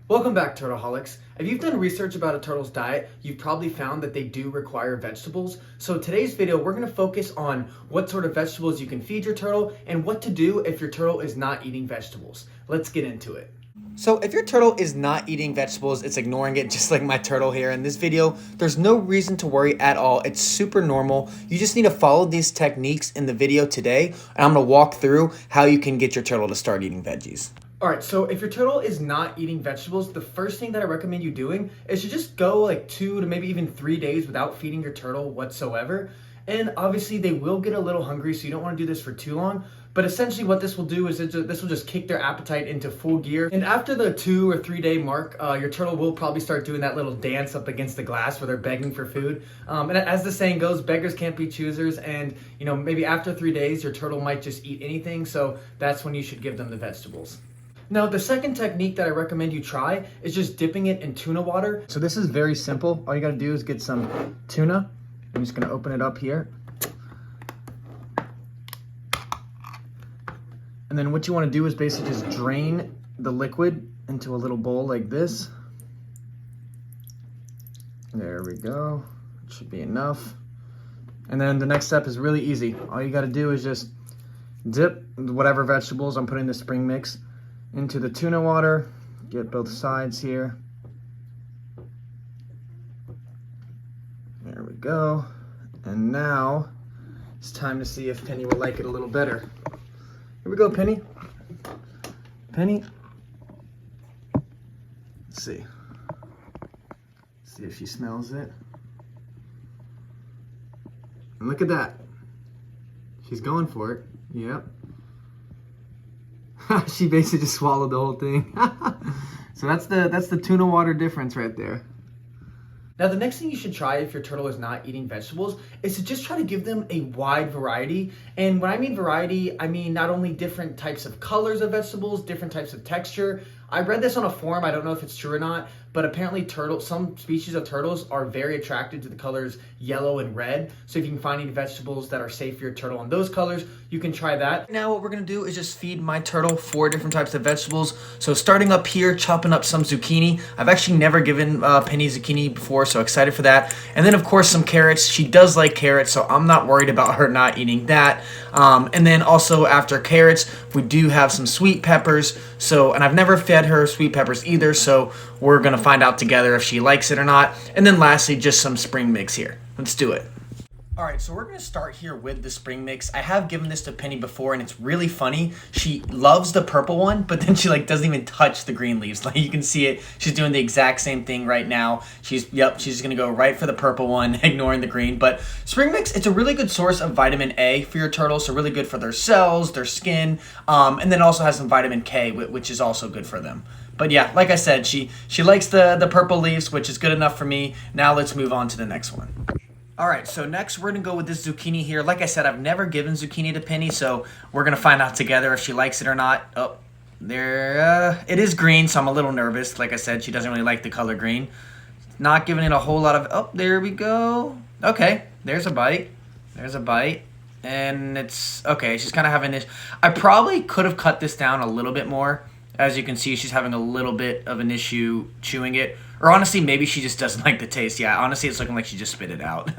Welcome back, Turtleholics. If you've done research about a turtle's diet, you've probably found that they do require vegetables. So today's video, we're going to focus on what sort of vegetables you can feed your turtle and what to do if your turtle is not eating vegetables. Let's get into it. So if your turtle is not eating vegetables, it's ignoring it just like my turtle here in this video, there's no reason to worry at all. It's super normal. You just need to follow these techniques in the video today, and I'm going to walk through how you can get your turtle to start eating veggies. All right, so if your turtle is not eating vegetables, the first thing that I recommend you doing is to just go like 2 to maybe even 3 days without feeding your turtle whatsoever. And obviously they will get a little hungry, so you don't want to do this for too long. But essentially what this will do is this will just kick their appetite into full gear. And after the 2 or 3 day mark, your turtle will probably start doing that little dance up against the glass where they're begging for food. And as the saying goes, beggars can't be choosers. And maybe after 3 days, your turtle might just eat anything. So that's when you should give them the vegetables. Now, the second technique that I recommend you try is just dipping it in tuna water. So this is very simple. All you gotta do is get some tuna. I'm just gonna open it up here. And then what you wanna do is basically just drain the liquid into a little bowl like this. There we go. It should be enough. And then the next step is really easy. All you gotta do is just dip whatever vegetables I'm putting in the spring mix into the tuna water, get both sides here. There we go. And now it's time to see if Penny will like it a little better. Here we go, Penny. Penny. Let's see. See if she smells it. And look at that. She's going for it. Yep. She basically just swallowed the whole thing. So that's the tuna water difference right there. Now the next thing you should try if your turtle is not eating vegetables is to just try to give them a wide variety. And when I mean variety, I mean not only different types of colors of vegetables, different types of texture. I read this on a forum, I don't know if it's true or not, but apparently some species of turtles are very attracted to the colors yellow and red. So if you can find any vegetables that are safe for your turtle in those colors, you can try that. Now what we're gonna do is just feed my turtle 4 different types of vegetables. So starting up here, chopping up some zucchini. I've actually never given Penny zucchini before, so excited for that. And then of course some carrots. She does like carrots, so I'm not worried about her not eating that. And then also after carrots, we do have some sweet peppers. And I've never fed her sweet peppers either, so we're gonna find out together if she likes it or not. And then lastly, just some spring mix here. Let's do it. All right, so we're gonna start here with the spring mix. I have given this to Penny before, and it's really funny. She loves the purple one, but then she doesn't even touch the green leaves. Like you can see it, she's doing the exact same thing right now. She's gonna go right for the purple one, ignoring the green. But spring mix, it's a really good source of vitamin A for your turtles, so really good for their cells, their skin, and then also has some vitamin K, which is also good for them. But yeah, like I said, she likes the purple leaves, which is good enough for me. Now let's move on to the next one. All right, so next we're gonna go with this zucchini here. Like I said, I've never given zucchini to Penny, so we're gonna find out together if she likes it or not. Oh, there, it is green, so I'm a little nervous. Like I said, she doesn't really like the color green. Not giving it a whole lot of, oh, there we go. Okay, there's a bite. There's a bite. And it's, okay, she's kind of having this. I probably could have cut this down a little bit more. As you can see, she's having a little bit of an issue chewing it. Or honestly, maybe she just doesn't like the taste. Yeah, honestly, it's looking like she just spit it out.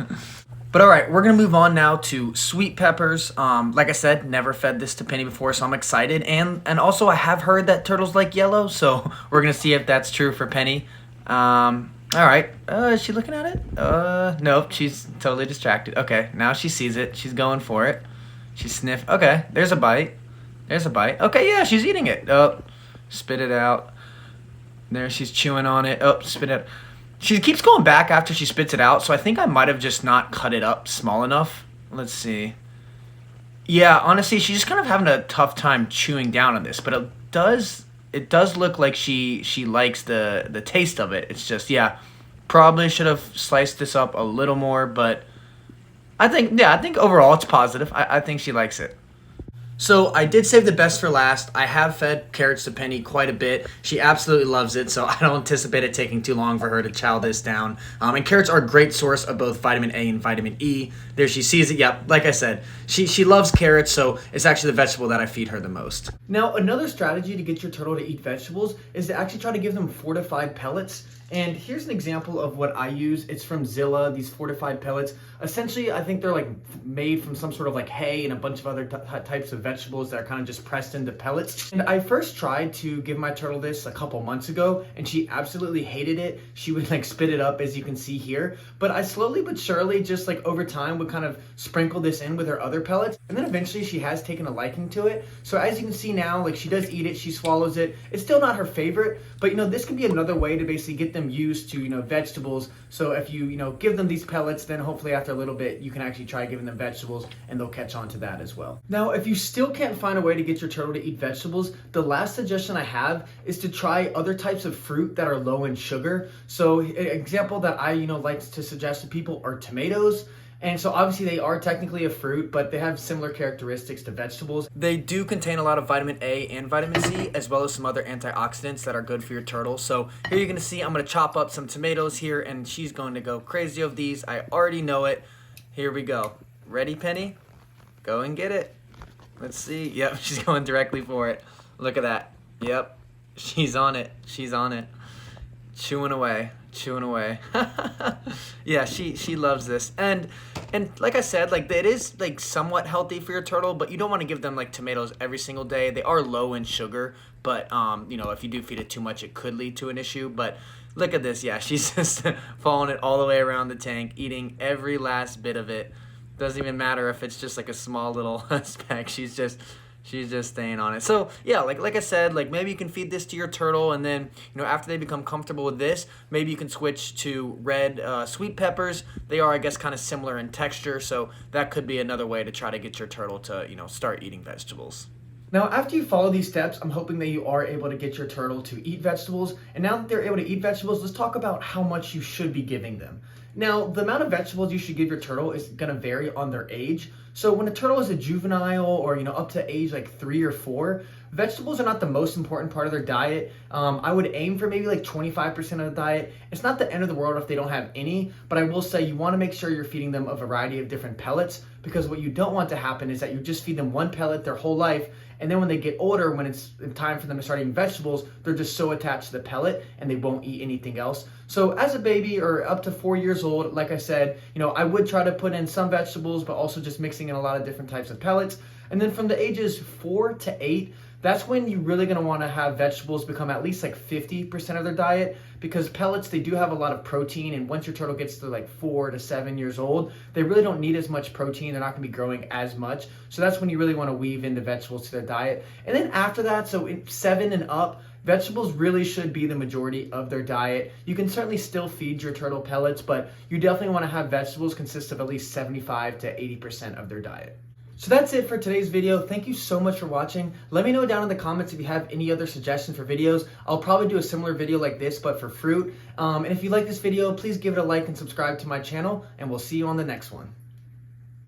But all right, we're going to move on now to sweet peppers. Like I said, never fed this to Penny before, so I'm excited. And also, I have heard that turtles like yellow, so we're going to see if that's true for Penny. All right, is she looking at it? Nope, she's totally distracted. Okay, now she sees it. She's going for it. She sniffed. Okay, there's a bite. There's a bite. Okay, yeah, she's eating it. Oh, spit it out. There, she's chewing on it. Oh, spit it. She keeps going back after she spits it out, so I think I might have just not cut it up small enough. Let's see. Yeah, honestly, she's just kind of having a tough time chewing down on this, but it does look like she likes the taste of it. It's just, yeah, probably should have sliced this up a little more, but I think overall it's positive. I think she likes it. So I did save the best for last. I have fed carrots to Penny quite a bit. She absolutely loves it, so I don't anticipate it taking too long for her to chow this down. And carrots are a great source of both vitamin A and vitamin E. There she sees it. Yep, like I said, she loves carrots, so it's actually the vegetable that I feed her the most. Now, another strategy to get your turtle to eat vegetables is to actually try to give them fortified pellets. And here's an example of what I use. It's from Zilla, these fortified pellets. Essentially, I think they're like made from some sort of like hay and a bunch of other types of vegetables that are kind of just pressed into pellets. And I first tried to give my turtle this a couple months ago, and she absolutely hated it. She would like spit it up, as you can see here. But I slowly but surely, just like over time, would kind of sprinkle this in with her other pellets. And then eventually she has taken a liking to it. So as you can see now, like she does eat it, she swallows it. It's still not her favorite, but this can be another way to basically get them used to, vegetables. So if you, give them these pellets, then hopefully after a little bit, you can actually try giving them vegetables and they'll catch on to that as well. Now, if you still can't find a way to get your turtle to eat vegetables, the last suggestion I have is to try other types of fruit that are low in sugar. So an example that I, like to suggest to people are tomatoes. And so obviously they are technically a fruit, but they have similar characteristics to vegetables. They do contain a lot of vitamin A and vitamin C, as well as some other antioxidants that are good for your turtle. So here you're gonna see, I'm gonna chop up some tomatoes here and she's going to go crazy of these. I already know it. Here we go. Ready, Penny? Go and get it. Let's see. Yep, she's going directly for it. Look at that. Yep, she's on it. She's on it. Chewing away. Yeah, she loves this. And like I said, like it is like somewhat healthy for your turtle, but you don't want to give them like tomatoes every single day. They are low in sugar, but if you do feed it too much, it could lead to an issue. But look at this. Yeah, she's just following it all the way around the tank, eating every last bit of it. Doesn't even matter if it's just like a small little speck. She's just staying on it. So yeah, like I said, like maybe you can feed this to your turtle, and then after they become comfortable with this, maybe you can switch to red sweet peppers. They are, I guess, kind of similar in texture, so that could be another way to try to get your turtle to start eating vegetables. Now, after you follow these steps, I'm hoping that you are able to get your turtle to eat vegetables. And now that they're able to eat vegetables, let's talk about how much you should be giving them. Now, the amount of vegetables you should give your turtle is going to vary on their age. So when a turtle is a juvenile or, up to age like 3 or 4, vegetables are not the most important part of their diet. I would aim for maybe like 25% of the diet. It's not the end of the world if they don't have any, but I will say you want to make sure you're feeding them a variety of different pellets, because what you don't want to happen is that you just feed them one pellet their whole life, and then when they get older, when it's time for them to start eating vegetables, they're just so attached to the pellet and they won't eat anything else. So as a baby or up to 4 years old, like I said, I would try to put in some vegetables, but also just mixing in a lot of different types of pellets. And then from the ages 4 to 8, that's when you're really going to want to have vegetables become at least like 50% of their diet, because pellets, they do have a lot of protein, and once your turtle gets to like 4 to 7 years old, they really don't need as much protein. They're not going to be growing as much. So that's when you really want to weave in the vegetables to their diet. And then after that, so in 7 and up, vegetables really should be the majority of their diet. You can certainly still feed your turtle pellets, but you definitely want to have vegetables consist of at least 75 to 80% of their diet. So that's it for today's video. Thank you so much for watching. Let me know down in the comments if you have any other suggestions for videos. I'll probably do a similar video like this, but for fruit. And if you like this video, please give it a like and subscribe to my channel, and we'll see you on the next one.